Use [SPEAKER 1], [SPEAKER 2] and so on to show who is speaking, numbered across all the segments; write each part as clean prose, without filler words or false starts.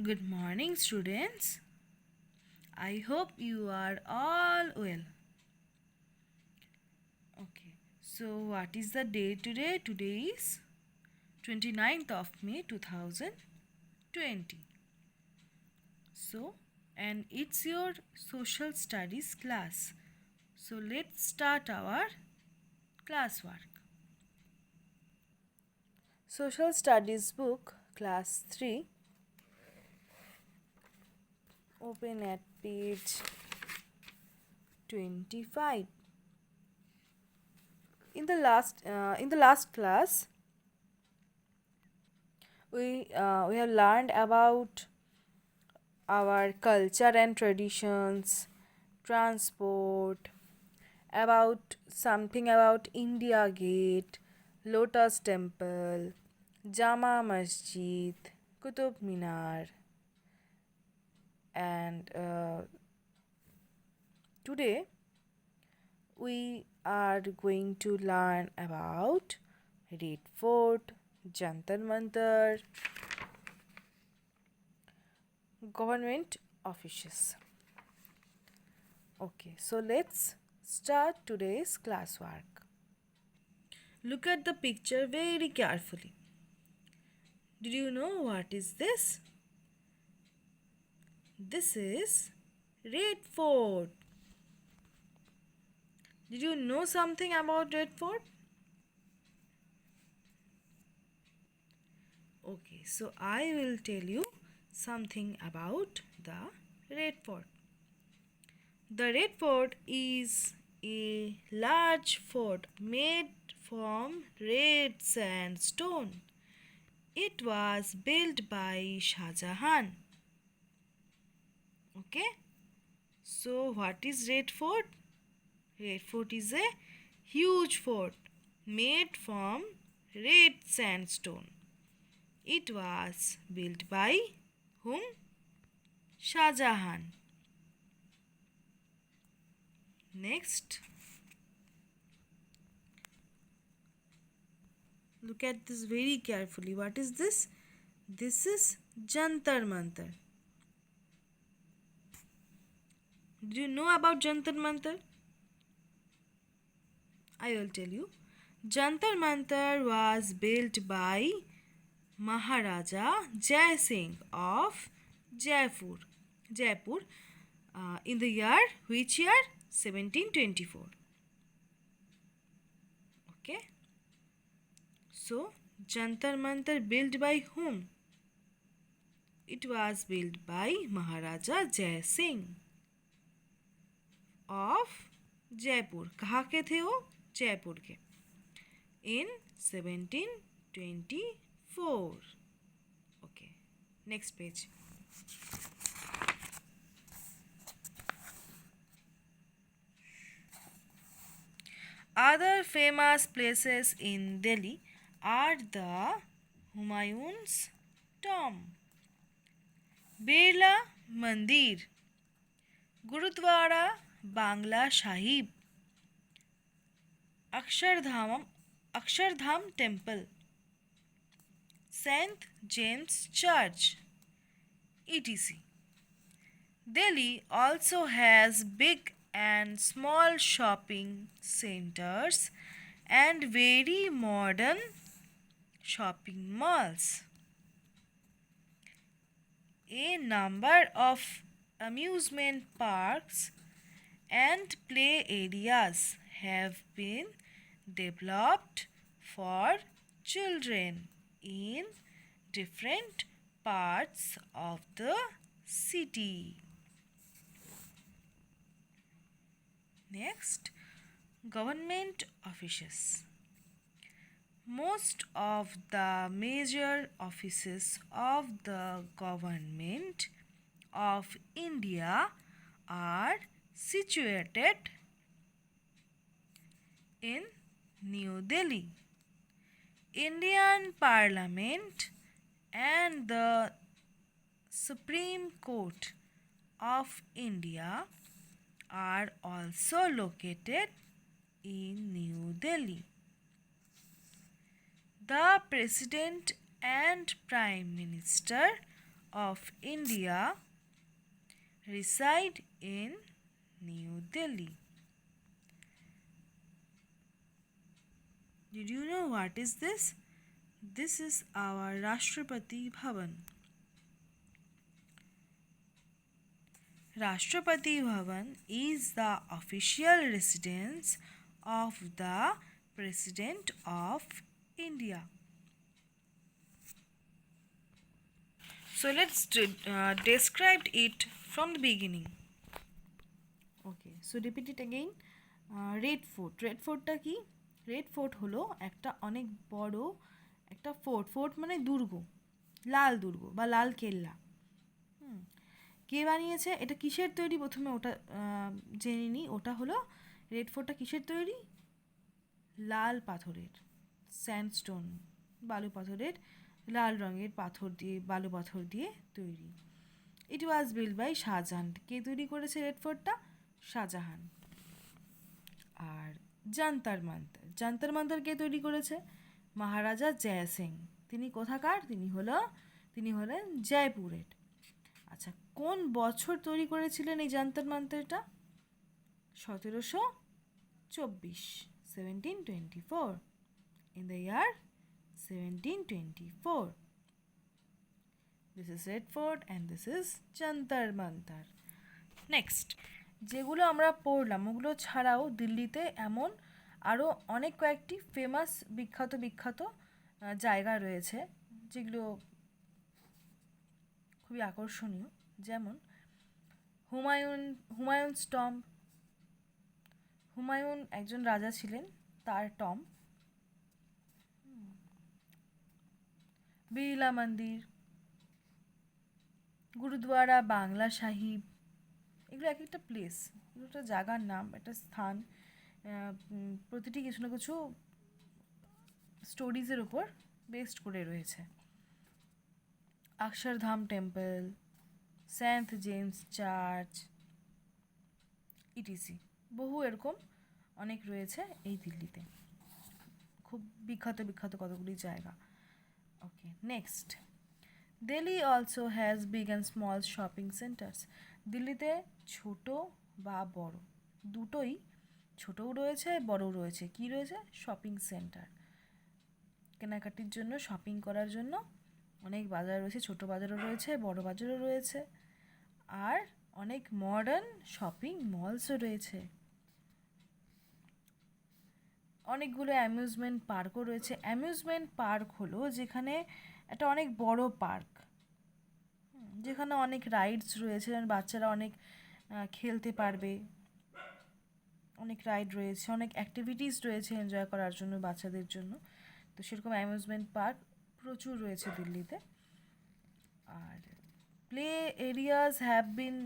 [SPEAKER 1] Good morning, students. I hope you are all well. Okay, so what is the day today? Today is 29th of May 2020. So, and it's your social studies class. So, let's start our classwork. Social studies book, class 3, open at page 25. In the last class, we have learned about our culture and traditions, transport, about something about India Gate, Lotus Temple, Jama Masjid, Qutub Minar, and today we are going to learn about Red Fort, Jantar Mantar, government offices. Okay, so let's start today's classwork. Look at the picture very carefully. Did you know what is this? This is Red Fort. Did you know something about Red Fort? Okay, so I will tell you something about the Red Fort. The Red Fort is a large fort made from red sandstone. It was built by Shah Jahan. Okay, so what is Red Fort? Red Fort is a huge fort made from red sandstone. It was built by whom? Shah Jahan. Next, look at this very carefully. What is this? This is Jantar Mantar. Do you know about Jantar Mantar? I will tell you. Jantar Mantar was built by Maharaja Jai Singh of Jaipur, in the year, which year? 1724. Okay. So, Jantar Mantar built by whom? It was built by Maharaja Jai Singh of Jaipur. कहाँ के थे वो? जयपुर के. In 1724. Okay. Next page. Other famous places in Delhi are the Humayun's tomb, Birla Mandir, Gurudwara Bangla Sahib, Akshardham Temple, St. James Church, etc. Delhi also has big and small shopping centers and very modern shopping malls. A number of amusement parks and play areas have been developed for children in different parts of the city. Next, government offices. Most of the major offices of the government of India are situated in New Delhi. Indian Parliament and the Supreme Court of India are also located in New Delhi. The President and Prime Minister of India reside in New Delhi. Did you know what is this? This is our Rashtrapati Bhavan. Rashtrapati Bhavan is the official residence of the President of India. So let's describe it from the beginning. Okay, so repeat it again. Red Fort, Red ফোর্টটা কি? Red fort হলো একটা অনেক বড় একটা fort, fort মানে দুর্গ, লাল দুর্গ বা লাল কেল্লা। কে বানিয়েছে? এটা কিসের তৈরি? প্রথমে ওটা জেনে নিই। ওটা হলো রেড ফোর্টটা কিসের তৈরি? লাল পাথরের, স্যান্ডস্টোন, বালু পাথরের, লাল রঙের পাথর দিয়ে, বালু পাথর দিয়ে তৈরি। ইট ওয়াজ বিল্ড বাই শাহজাহান। কে তৈরি করেছে রেড ফোর্টটা? শাহজাহান। আর জান্তার মান্তার, জান্তার মান্তার কে তৈরি করেছে? মহারাজা জয় সিং। তিনি কোথাকার? তিনি হলেন জয়পুরের। আচ্ছা, কোন বছর তৈরি করেছিলেন এই জান্তার মান্তারটা? 1724, 1724, in the year 1724. This is Red Fort and this is Jantar Mantar. Next, যেগুলো আমরা পড়লাম ওগুলো ছাড়াও দিল্লিতে এমন আরও অনেক কয়েকটি ফেমাস বিখ্যাত জায়গা রয়েছে যেগুলো খুবই আকর্ষণীয়। যেমন হুমায়ুনস টম্ব। হুমায়ুন একজন রাজা ছিলেন, তার টম্ব। বিড়লা মন্দির, গুরুদুয়ারা বাংলা সাহিব, এগুলো এক একটা প্লেস, এগুলো একটা জায়গার নাম, একটা স্থান। প্রতিটি কিছু না কিছু স্টোরিজের উপর বেসড করে রয়েছে। Akshardham temple, saint James church, etc, বহু এরকম অনেক রয়েছে এই দিল্লিতে, খুব বিখ্যাত কতগুলি জায়গা। Okay, next, Delhi also has big and small shopping centres. দিল্লিতে ছোট বা বড় দুটোই, ছোটও রয়েছে বড়ও রয়েছে। কি রয়েছে? Shopping centre. কেনাকাটির জন্য, শপিং করার জন্য অনেক বাজার রয়েছে, ছোট বাজারও রয়েছে, বড় বাজারও রয়েছে, আর অনেক মডার্ন শপিং মলসও রয়েছে। অনেকগুলো অ্যামিউজমেন্ট পার্কও রয়েছে। অ্যামিউজমেন্ট পার্ক হলো যেখানে একটা অনেক বড় পার্ক, যেখানে অনেক রাইডস রয়েছে, বাচ্চারা অনেক খেলতে পারবে, অনেক রাইড রয়েছে, অনেক অ্যাক্টিভিটিস রয়েছে এনজয় করার জন্য বাচ্চাদের জন্য। তো সেরকম অ্যামিউজমেন্ট পার্ক প্রচুর রয়েছে দিল্লিতে। আর play areas have been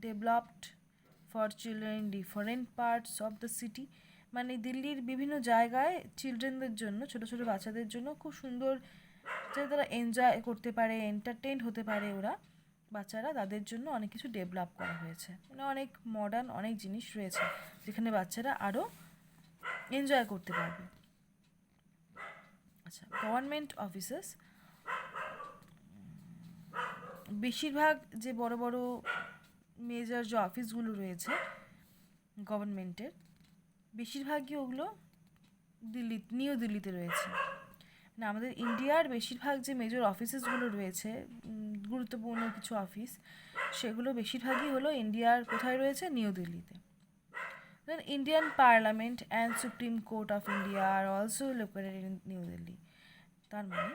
[SPEAKER 1] developed for children in different parts of the city. মানে দিল্লির বিভিন্ন জায়গায় চিলড্রেনদের জন্য, ছোটো ছোটো বাচ্চাদের জন্য খুব সুন্দর, যাতে তারা এনজয় করতে পারে, এন্টারটেইন হতে পারে ওরা বাচ্চারা, তাদের জন্য অনেক কিছু ডেভেলপ করা হয়েছে। মানে অনেক মডার্ন অনেক জিনিস রয়েছে যেখানে বাচ্চারা আরও এনজয় করতে পারবে। আচ্ছা, গভর্নমেন্ট অফিসেস, বেশিরভাগ যে বড় বড় মেজর যে অফিসগুলো রয়েছে গভর্নমেন্টের, বেশিরভাগই ওগুলো নিউ দিল্লিতে রয়েছে। না, আমাদের ইন্ডিয়ার বেশিরভাগ যে মেজর অফিসেসগুলো রয়েছে, গুরুত্বপূর্ণ কিছু অফিস, সেগুলো বেশিরভাগই হলো ইন্ডিয়ার কোথায় রয়েছে? নিউ দিল্লিতে। Then Indian Parliament and Supreme Court of India are also located in New Delhi. তার মানে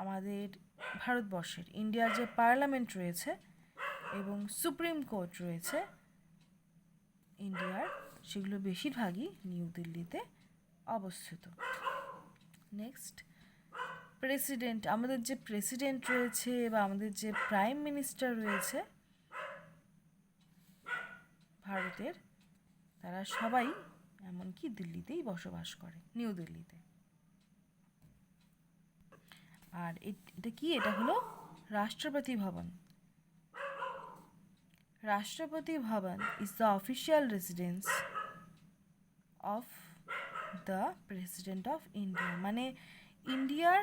[SPEAKER 1] আমাদের ভারতবর্ষের, ইন্ডিয়ার যে পার্লামেন্ট রয়েছে এবং সুপ্রিম কোর্ট রয়েছে ইন্ডিয়ার, সেগুলো বেশিরভাগই নিউ দিল্লিতে অবস্থিত। নেক্সট, প্রেসিডেন্ট, আমাদের যে প্রেসিডেন্ট রয়েছে বা আমাদের যে প্রাইম মিনিস্টার রয়েছে ভারতের, তারা সবাই এমনকি দিল্লিতেই বসবাস করে, নিউ দিল্লিতে। আর এটা কি? এটা হলো রাষ্ট্রপতি ভবন। রাষ্ট্রপতি ভবন is the official residence of the president of India. মানে ইন্ডিয়ার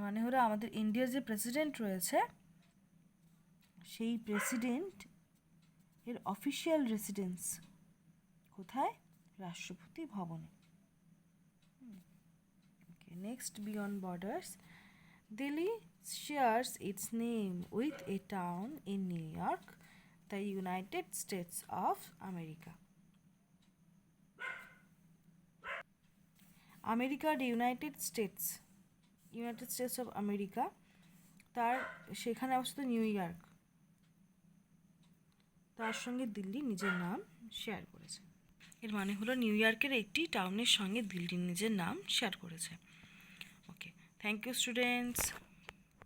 [SPEAKER 1] মানে হলো আমাদের ইন্ডিয়ার যে প্রেসিডেন্ট রয়েছে সেই প্রেসিডেন্ট এর অফিসিয়াল রেসিডেন্স কোথায়? রাষ্ট্রপতি ভবনে। Okay, next, beyond borders, Delhi shares its name with a town in New York, the United States of America. আমেরিকার ইউনাইটেড স্টেটস অফ আমেরিকা, তার সেখানে অবস্থিত নিউ ইয়র্ক, তার সঙ্গে দিল্লি নিজের নাম শেয়ার করেছে। এর মানে হলো নিউ ইয়র্কের একটি টাউনের সঙ্গে দিল্লি নিজের নাম শেয়ার করেছে। ওকে, থ্যাংক ইউ স্টুডেন্টস।